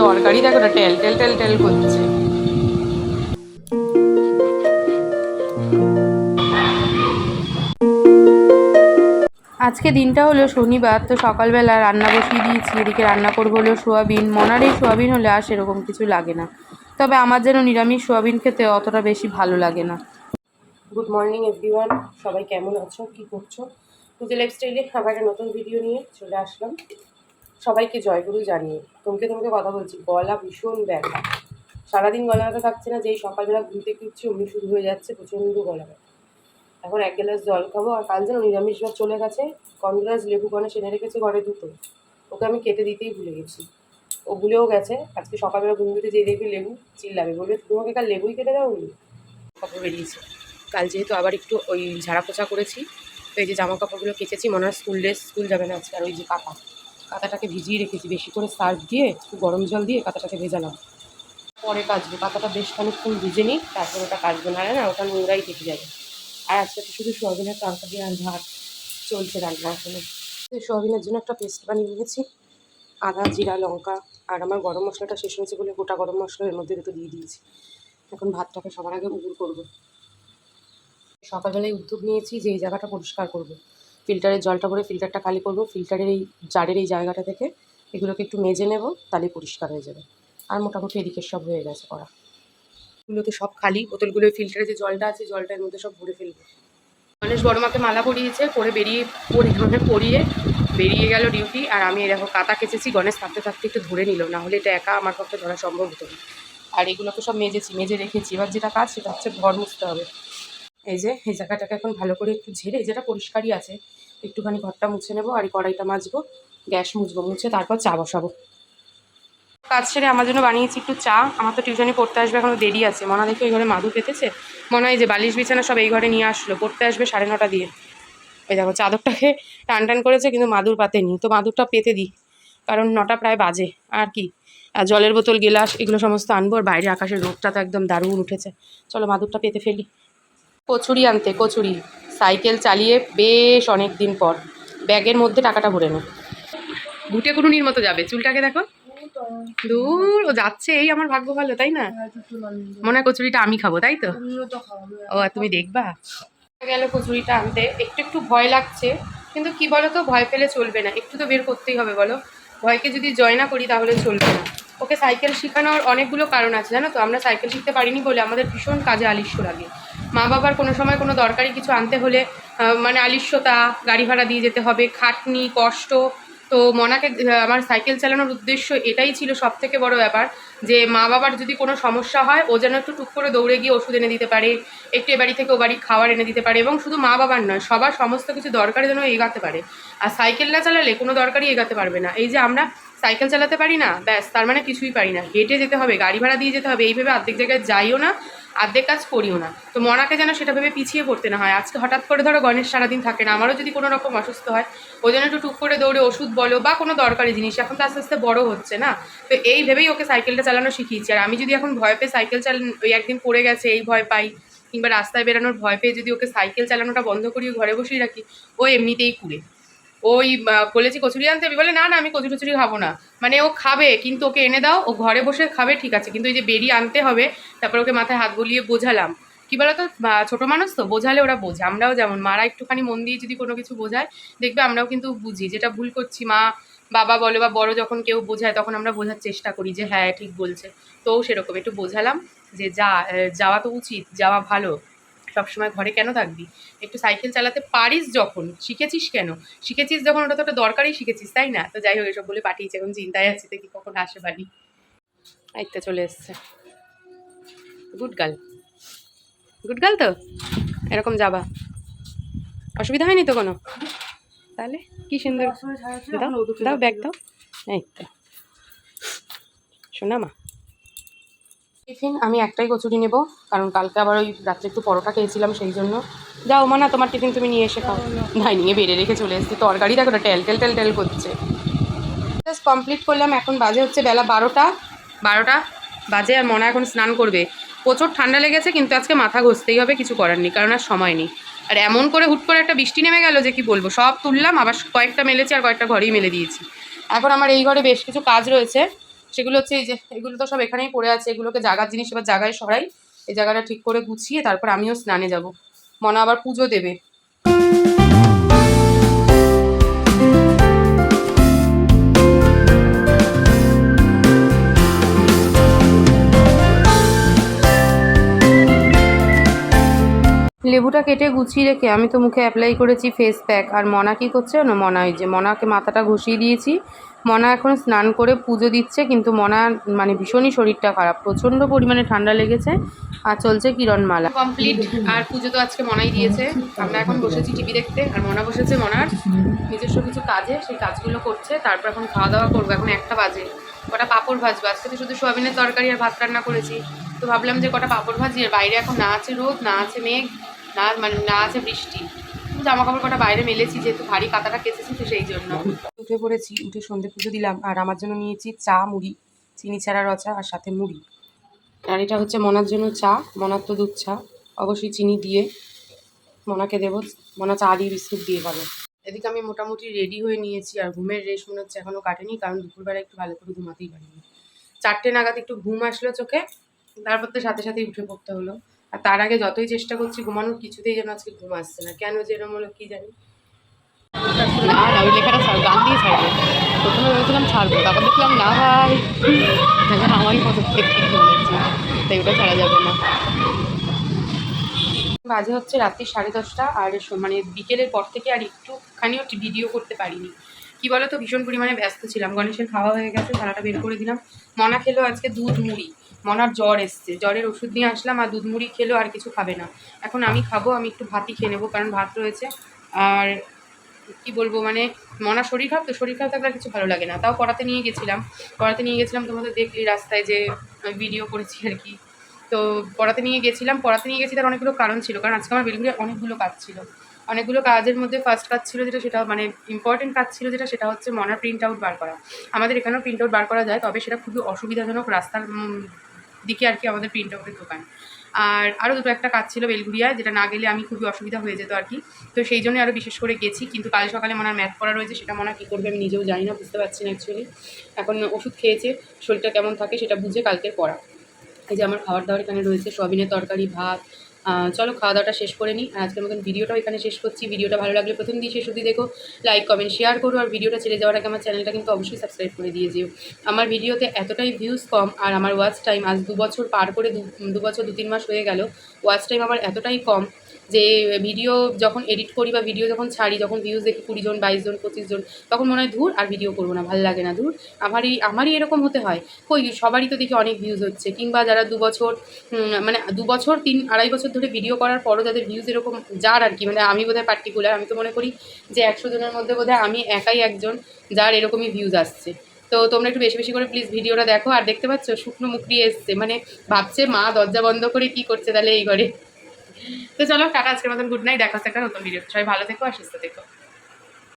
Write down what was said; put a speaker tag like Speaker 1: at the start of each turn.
Speaker 1: তরকারি দেখো না, টেল টেল টেল টেল করছে। আজকে দিনটা হলো শনিবার, তো সকালবেলা রান্না বসিয়ে দিয়েছি। এদিকে রান্না করবো হলো সোয়াবিন। মনার এই সোয়াবিন হলে আর সেরকম কিছু লাগে না, তবে আমার যেন নিরামিষ সোয়াবিন খেতে অতটা বেশি ভালো লাগে না। গুড মর্নিং এভরিওয়ান, সবাই কেমন আছো, কি করছো? পুজো লাইফস্টাইলে আবার একটা নতুন ভিডিও নিয়ে চলে আসলাম। সবাইকে জয়গুরু জানিয়ে তোমাকে কথা বলছি, গলা ভীষণ ব্যথা। সারাদিন গলা ব্যথা থাকছে না, যেই সকালবেলা ঘুম থেকে উঠছি অমনি শুরু হয়ে যাচ্ছে প্রচণ্ড গলা ব্যথা। এখন এক গ্লাস জল খাবো। আর কাল যেন নিরামিষ ভাত চলে গেছে, কনগ্রাস লেবু গণেশ এনে রেখেছে ঘরে দুটো, ওকে আমি কেটে দিতেই ভুলে গেছি। ও ভুলেও গেছে। আজকে সকালবেলা ঘুম দিতে যেই দেখবি লেবু, চিল্লাবে, বলবে তোমাকে কাল লেবুই কেটে দাও নি। খবর বেরিয়েছে। কাল যেহেতু আবার একটু ওই ঝাড়া পোছা করেছি, তো এই যে জামা কাপড়গুলো কেচেছি, মনে হয় স্কুল যাবে না আজকে। আর ওই যে কাঁথাটাকে ভিজিয়ে রেখেছি, বেশি করে সার্ফ দিয়ে একটু গরম জল দিয়ে কাঁথাটাকে ভেজালাম। পরে কাচবো, কাঁথাটা বেশ খানিকক্ষণ ভিজে নিই, তারপর ওটা কাচবো, না ওটা নোংরাই থেকে যাবে। আর আজকে তো শুধু সোয়াবিনের তরকারি আর ভাত চলছে রান্না। আসলে সোয়াবিনের জন্য একটা পেস্ট বানিয়ে নিয়েছি, আদা জিরা লঙ্কা, আর আমার গরম মশলাটা শেষ হয়েছে বলে গোটা গরম মশলা এর মধ্যে দুটো দিয়ে দিয়েছি। এখন ভাতটাকে সবার আগে উগুর করবো। সকালবেলায় উদ্যোগ নিয়েছি যে এই জায়গাটা পরিষ্কার করব, ফিল্টারের জলটা ভরে ফিল্টারটা খালি করব, ফিল্টারের এই জারের এই জায়গাটা থেকে এগুলোকে একটু মেজে নেব, তাহলেই পরিষ্কার হয়ে যাবে। আর মোটামুটি এদিকে সব হয়ে গেছে করা, এগুলোতে সব খালি, বোতলগুলো ফিল্টারে যে জলটা আছে জলটার মধ্যে সব ভরে ফেলবো। গণেশ বড়মাকে মালা পরিয়েছে, পরিয়ে বেরিয়ে গেল ডিউটি। আর আমি এরকম কাঁথা কেচেছি, গণেশ থাকতে থাকতে একটু ধরে নিল, না হলে এটা একা আমার পক্ষে ধরা সম্ভব হতো না। আর এগুলোকে সব মেজে রেখেছি। এবার যেটা কাজ সেটা হচ্ছে ঘর মুছতে হবে। এই যে এই জায়গাটাকে এখন ভালো করে একটু ঝেড়ে, যেটা পরিষ্কারই আছে, একটুখানি ঘরটা মুছে নেবো। আর এই কড়াইটা মাজবো, গ্যাস মুছবো, মুছে তারপর চা বসাবো। কাজ সেরে আমার জন্য বানিয়েছি একটু চা। আমার তো টিউশনি পড়তে আসবে, এখনো দেরি আছে। মনে দেখো এই ঘরে মাদু পেতেছে, মনে হয় যে বালিশ বিছানা সব এই ঘরে নিয়ে আসলো, পড়তে আসবে 9:30 দিয়ে। ওই দেখো চাদরটাকে টান করেছে, কিন্তু মাদুর পাতেনি, তো মাদুরটা পেতে দিই, কারণ 9টা প্রায় বাজে। আর কি, আর জলের বোতল গেলাস এগুলো সমস্ত আনবো। আর বাইরে আকাশের রোদটা তো একদম দারুণ উঠেছে, চলো মাদুরটা পেতে ফেলি। কচুরি সাইকেল চালিয়ে বেশ অনেক দিন পর, ব্যাগের মধ্যে টাকাটা ভরে নে। ভুটে কুড়ুনির মতো যাবে, চুলটাকে দেখো, দূর ও যাচ্ছে। এই আমার ভাগ্য ভালো, তাই না? মনে হয় কচুরিটা আমি খাবো, তাই তো? ও আর তুমি দেখবা। গেল কচুরিটা আনতে, একটু ভয় লাগছে, কিন্তু কি বলো তো, ভয় পেলে চলবে না, একটু তো বের করতেই হবে বলো। ভয়কে যদি জয় না করি তাহলে চলবে না। ওকে সাইকেল শেখানোর অনেকগুলো কারণ আছে, জানো তো। আমরা সাইকেল শিখতে পারিনি বলে আমাদের ভীষণ কাজে আলিস্য লাগে। মা বাবার কোনো সময় কোনো দরকারি কিছু আনতে হলে মানে আলিস্যতা, গাড়ি ভাড়া দিয়ে যেতে হবে, খাটনি, কষ্ট। তো মনাকে আমার সাইকেল চালানোর উদ্দেশ্য এটাই ছিল সব থেকে বড় ব্যাপার, যে মা বাবার যদি কোনো সমস্যা হয় ও যেন একটু টুক করে দৌড়ে গিয়ে ওষুধ এনে দিতে পারে, একটু এ বাড়ি থেকে ও বাড়ি খাবার এনে দিতে পারে, এবং শুধু মা বাবার নয়, সবার সমস্ত কিছু দরকারে যেন এগাতে পারে। আর সাইকেল না চালালে কোনো দরকারই এগাতে পারবে না। এই যে আমরা সাইকেল চালাতে পারি না, ব্যাস তার মানে কিছুই পারি না। হেঁটে যেতে হবে, গাড়ি ভাড়া দিয়ে যেতে হবে, এইভাবে অর্ধেক জায়গায় যাইও না, অর্ধেক কাজ করিও না। তো মনাকে যেন সেটা ভেবে পিছিয়ে পড়তে না হয়। আজকে হঠাৎ করে ধরো গণেশ সারাদিন থাকে না, আমারও যদি কোনো রকম অসুস্থ হয়, ওই জন্য একটু টুক করে দৌড়ে ওষুধ বলো বা কোনো দরকারি জিনিস, এখন তো আস্তে আস্তে বড় হচ্ছে না, তো এই ভেবেই ওকে সাইকেলটা চালানো শিখিয়েছি। আর আমি যদি এখন ভয় পেয়ে সাইকেল ওই একদিন পড়ে গেছে এই ভয় পাই, কিংবা রাস্তায় বেরানোর ভয় পেয়ে যদি ওকে সাইকেল চালানোটা বন্ধ করিয়ে ঘরে বসিয়ে রাখি, ও এমনিতেই কুড়ে। ওই বলেছি কচুরি আনতে, আমি বলে না আমি কচুরি খাবো না। মানে ও খাবে, কিন্তু ওকে এনে দাও, ও ঘরে বসে খাবে, ঠিক আছে, কিন্তু এই যে বেরিয়ে আনতে হবে, তারপর ওকে মাথায় হাত বুলিয়ে বোঝালাম। কি বলতো, ছোট মানুষ তো, বোঝালে ওরা বোঝে। আমরাও যেমন মারা একটুখানি মন দিয়ে যদি কোনো কিছু বোঝায়, দেখবে আমরাও কিন্তু বুঝি যেটা ভুল করছি। মা বাবা বলো বা বড় যখন কেউ বোঝায়, তখন আমরা বোঝার চেষ্টা করি যে হ্যাঁ ঠিক বলছে। তো সেরকম একটু বোঝালাম যে যাওয়া তো উচিত, যাওয়া ভালো, সবসময় ঘরে কেন থাকবি, একটু সাইকেল চালাতে পারিস যখন, শিখেছিস কেন, শিখেছিস যখন, ওটা তো একটা দরকারই শিখেছিস, তাই না? তো যাই হোক, এসব বলে পাঠিয়েছে, এখন চিন্তায় আছি দেখি কখন আসে বাড়ি। আইতে চলে এসছে, গুড গার্ল, গুড গার্ল। তো এরকম যাবা, অসুবিধা হয়নি তো কোনো? তাহলে কি সুন্দর, দাও দাও ব্যাগ দাও, এই তো শোনা মা। টিফিন আমি একটাই কচুরি নেব, কারণ কালকে আবার ওই রাত্রে একটু পরোটা খেয়েছিলাম, সেই জন্য। যাও মা, না তোমার টিফিন তুমি নিয়ে এসে খাও। ভাই নিয়ে বেড়ে রেখে চলে এসেছি, তরকারি দেখো না টেল টেল টেল টেল করছে। জাস্ট কমপ্লিট করলাম, এখন বাজে হচ্ছে বেলা 12টা বাজে। আর মনা এখন স্নান করবে, প্রচুর ঠান্ডা লেগেছে, কিন্তু আজকে মাথা ঘষতেই হবে, কিছু করার নেই, কারণ আর সময় নেই। আর এমন করে হুট করে একটা বৃষ্টি নেমে গেল যে কি বলবো, সব তুললাম, আবার কয়েকটা মেলেছি আর কয়েকটা ঘরেই মেলে দিয়েছি। এখন আমার এই ঘরে বেশ কিছু কাজ রয়েছে, সেগুলো হচ্ছে এই যে এগুলো তো সব এখানেই পড়ে আছে, এগুলোকে জাগার জিনিস এবার জায়গায় সরাই, এই জায়গাটা ঠিক করে গুছিয়ে তারপর আমিও স্নানে যাব। মনা আবার পুজো দেবে। লেবুটা কেটে গুছিয়ে রেখে আমি তো মুখে অ্যাপ্লাই করেছি ফেস প্যাক, আর মনা কী করছে না, মনা ওই যে মনাকে মাথাটা ঘষিয়ে দিয়েছি। মনা এখন স্নান করে পুজো দিচ্ছে, কিন্তু মনা মানে ভীষণই শরীরটা খারাপ, প্রচণ্ড পরিমাণে ঠান্ডা লেগেছে আর চলছে কিরণমালা কমপ্লিট। আর পুজো তো আজকে মনাই দিয়েছে। আমরা এখন বসেছি টিভি দেখতে, আর মনা বসেছে মনার নিজস্ব কিছু কাজে, সেই কাজগুলো করছে। তারপর এখন খাওয়া দাওয়া করবো, এখন 1টা বাজে। কটা পাঁপড় ভাজবো, আজকে তো শুধু সোয়াবিনের তরকারি আর ভাত রান্না করেছি, তো ভাবলাম যে কটা পাঁপড় ভাজি। আর বাইরে এখন না আছে রোদ, না আছে মেঘ, না আছে বৃষ্টি। জামা কাপড় কটা বাইরে মেলেছি, যেহেতু ভারী কাঁথাটা কেচেছি, তো সেই জন্য উঠে পড়েছি। উঠে সন্ধে পুজো দিলাম, আর আমার জন্য নিয়েছি চা মুড়ি, চিনি ছাড়া রচা আর সাথে মুড়ি। আর এটা হচ্ছে মনার জন্য চা, মনার তো দুধ চা, অবশ্যই চিনি দিয়ে মনাকে দেবো। মনা চা দিয়ে বিস্কুট দিয়ে খাবে। এদিকে আমি মোটামুটি রেডি হয়ে নিয়েছি, আর ঘুমের রেশ মনে হচ্ছে এখনও কাটেনি, কারণ দুপুরবেলা একটু ভালো করে ঘুমাতেই পারিনি। 4টে নাগাদ একটু ঘুম আসলো চোখে, তারপর তো সাথে সাথেই উঠে পড়তে হলো। আর তার আগে যতই চেষ্টা করছি ঘুমানোর, কিছুতেই যেন আজকে ঘুম আসছে না, কেন যে এরকম হলো কি জানি। না না, ওই লেখাটা গান দিয়ে ছাড়বো। প্রথমে ভেবেছিলাম ছাড়বো, তারপর দেখলাম না ভাই, আমারই পদক্ষেপ ঠিক বলেছি, তাই ওটা ছাড়া যাবে না। বাজে হচ্ছে রাত্রি 10:30, আর মানে বিকেলের পর থেকে আর একটুখানিও ভিডিও করতে পারিনি। কি বলো তো, ভীষণ পরিমাণে ব্যস্ত ছিলাম। গণেশের খাওয়া হয়ে গেছে, থালাটা বের করে দিলাম। মনা খেলো আজকে দুধ মুড়ি, মনার জ্বর এসছে, জ্বরের ওষুধ নিয়ে আসলাম, আর দুধ মুড়ি খেলো, আর কিছু খাবে না। এখন আমি খাবো, আমি একটু ভাতই খেয়ে নেবো, কারণ ভাত রয়েছে। আর কি বলবো, মানে মনা শরীর খারাপ তো, শরীর খারাপ থাকলে আর কিছু ভালো লাগে না। তাও পড়াতে নিয়ে গেছিলাম, তোমাদের দেখলি রাস্তায় যে ভিডিও করেছি আর কি। তো পড়াতে নিয়ে গেছি, তার অনেকগুলো কারণ ছিল, কারণ আজকে আমার বেলগুড়ি অনেকগুলো কাজের মধ্যে ফার্স্ট কাজ ছিল যেটা, সেটা মানে ইম্পর্টেন্ট কাজ ছিল যেটা, সেটা হচ্ছে মনার প্রিন্ট আউট বার করা। আমাদের এখানেও প্রিন্ট আউট বার করা যায়, তবে সেটা খুবই অসুবিধাজনক, রাস্তার দিকে আর কি আমাদের প্রিন্ট আউটের দোকান। আর আরও দুটো একটা কাজ ছিল বেলঘুরিয়ায়, যেটা না গেলে আমি খুবই অসুবিধা হয়ে যেত আর কি। তো সেই জন্য আরও বিশেষ করে গেছি, কিন্তু কাল সকালে মনার ম্যাথ পড়া রয়েছে, সেটা মনা কী করবে আমি নিজেও জানি না, বুঝতে পারছি না অ্যাকচুয়ালি। এখন ওষুধ খেয়েছে, শরীরটা কেমন থাকে সেটা বুঝে কালকের পড়া। এই যে আমার খাবার দাবার এখানে রয়েছে, সোয়াবিনের তরকারি, ভাত। চলো খাওয়া দাওয়াটা শেষ করে নিই, আর আজকের মতন ভিডিওটাও এখানে শেষ করছি। ভিডিওটা ভালো লাগলে প্রথম দিয়ে শেষ অবধি দেখো, লাইক কমেন্ট শেয়ার করো, আর ভিডিওটা ছেড়ে যাওয়ার আগে আমার চ্যানেলটা কিন্তু অবশ্যই সাবস্ক্রাইব করে দিয়ে যেও। আমার ভিডিওতে এতটাই ভিউজ কম, আর আমার ওয়াচ টাইম আজ 2 বছর পার করে, 2 বছর 2-3 মাস হয়ে গেল, ওয়াচ টাইম আমার এতটাই কম যে ভিডিও যখন এডিট করি বা ভিডিও যখন ছাড়ি, যখন ভিউজ দেখি 20 জন 22 জন 25 জন, তখন মনে হয় ধুর আর ভিডিও করবো না, ভালো লাগে না, ধুর আমারই এরকম হতে হয়। কই সবারই তো দেখি অনেক ভিউজ হচ্ছে, কিংবা যারা 2 বছর মানে 2 বছর 3-2.5 বছর ধরে ভিডিও করার পরও যাদের ভিউজ এরকম যার আর কি, মানে আমি বোধহয় পার্টিকুলার, আমি তো মনে করি যে 100 জনের মধ্যে বোধহয় আমি একাই একজন যার এরকমই ভিউজ আসছে। তো তোমরা একটু বেশি বেশি করে প্লিজ ভিডিওটা দেখো। আর দেখতে পাচ্ছ শুকনো মুখড়ি এসছে, মানে ভাবছে মা দরজা বন্ধ করে কি করছে তাহলে এই ঘরে। তো চলো টাটা, আজকের মতন গুড নাইট, দেখা হচ্ছে একটা নতুন ভিডিও। সবাই ভালো থেকো আর সুস্থ থেকো।